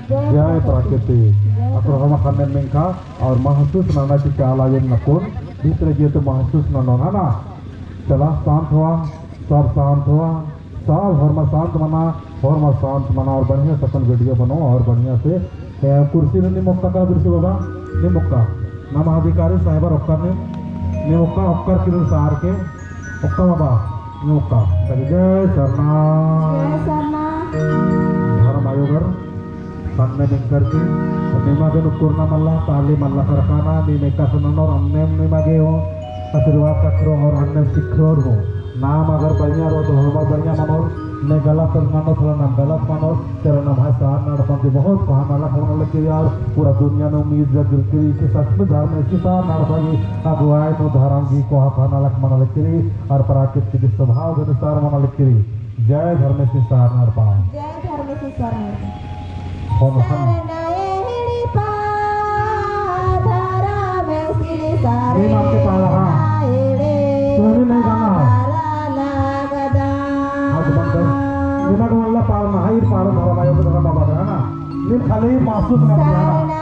जय प्रकृति अगर हम करने में का और महसूस नाना की क्या लागे नकोन भीतर गए तो महसूस ना होना ना चला शांत हुआ सब शांत हुआ सब हर शांत मना और बढ़िया से अपन वीडियो बनो और बढ़िया से कुर्सी ने निमुक्का का दृश्य बाबा निमुक्का नम अधिकारी साहिबा रॉक्कर ने निमुक्का ऑक्कर किरण सार के ओक्का बाबा निमुक्का जय शरणा धर्म आयोगर सामने मिंकर की निमा के नुकुरना मल्ला ताली मल्ला करकाना नीमे का सुनन और अन्य निमा के हो आशीर्वाद करो और अन्य शिखर हो नाम अगर बढ़िया रो तो हम बढ़िया मानो ने गलत मानो थोड़ा ना गलत मानो तेरा नाम है सार नाड़पंथी बहुत कहाना लखोना लगे यार पूरा दुनिया में उम्मीद जगह के सच में धर्म की सार नाड़पंथी अगुवाई तो धर्म की कोहा खाना लख मना लगे और प्राकृतिक स्वभाव के अनुसार मना लगे जय धर्म से सार नाड़पा जय धर्म से सार नहीं आपके पाला हाँ तुम्हें नहीं गाना आज बंदर निमा को अल्लाह पालना है ये पालन धर्म आयोग का बाबा है ना ये खाली महसूस ना करना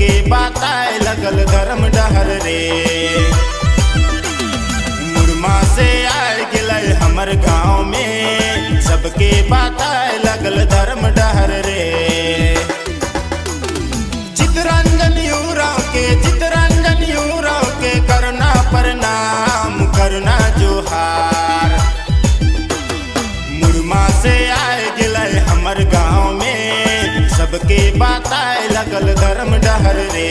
सबके बताए लगल धर्म डहर रे। मुरमा से आए गिलय हमर गाँव में, सबके बताए लगल धर्म डहर रे। चितरंजन यूराव के करना प्रणाम करना जोहार। मुरमा से आए गिलय हमर गाँव में, सबके बताए लगल धर्म डहर रे।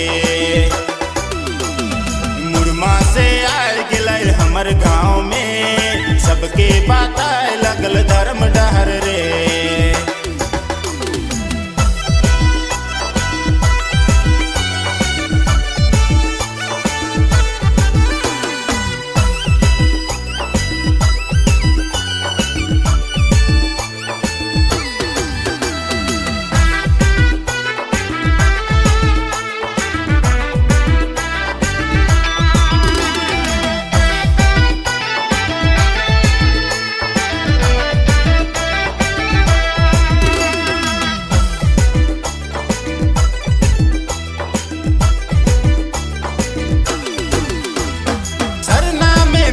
मुरमा से आए गिलय हमर गाँव में, सबके बताए लगल धर्म डहर रे।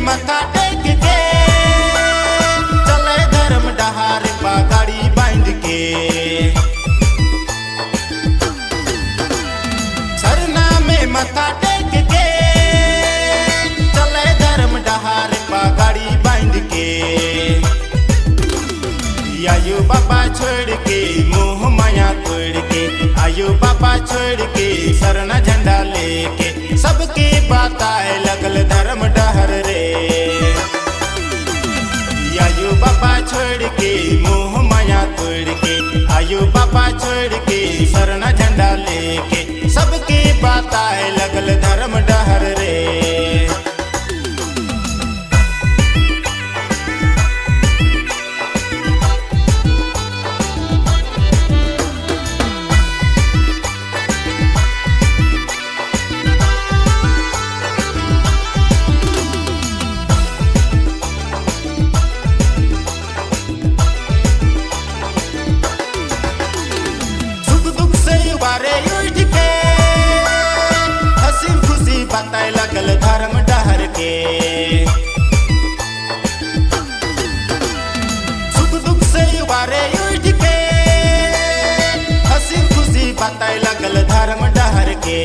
मथा टेक के चले धर्म डहार पगड़ी बांध के। सरना में मथा टेक के चले धर्म डहार पगड़ी बांध के। आयु बाबा छोड़ के मोह माया तोड़ के, आयु बाबा छोड़ के सरना झंडा लेके, सबके बताए लगल धर्म डहर रे। आयु बाबा छोड़ के मोह माया तोड़ के, आयु बाबा छोड़ के सरना झंडा लेके, सबके बताए लगल धर्म डहर रे। बताए लगल धर्म डहर के, सुख दुख से उबारे उठ के, हंसी खुशी बताए लगल धर्म डहर के।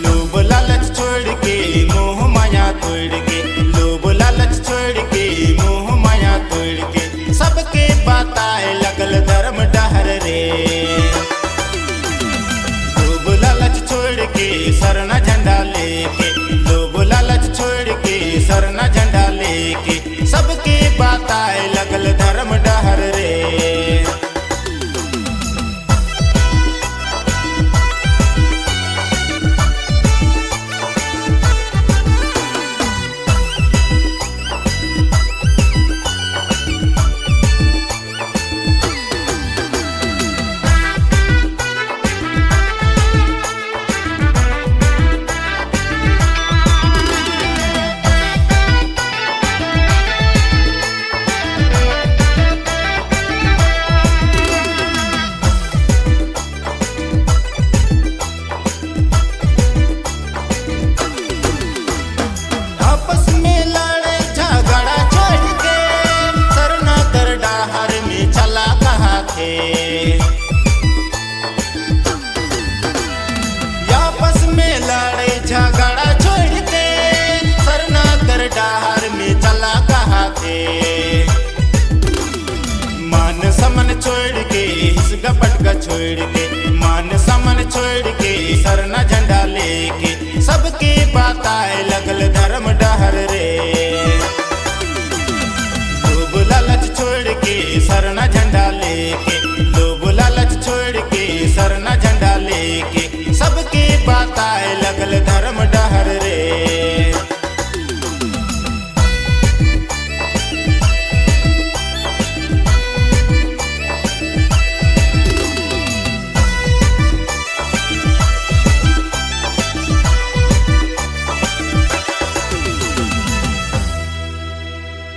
लोभ लालच छोड़ के मोह माया तोड़ के, लोभ लालच छोड़ के मोह माया तोड़ के, सबके बताए लगल धर्म डहर रे। छोड़ के सरना झंडा लेके, लोभ लालच छोड़ के सरना झंडा लेके, सबके बताए लगल धर्म डहर रे। आपस में लड़े झगड़ा छोड़ के सरना कर डहार में चला कहा थे। मान समन छोड़ के हिस्सा पटका छोड़ के, मान समन छोड़ के सरना झंडा लेके, सबके बताए लगल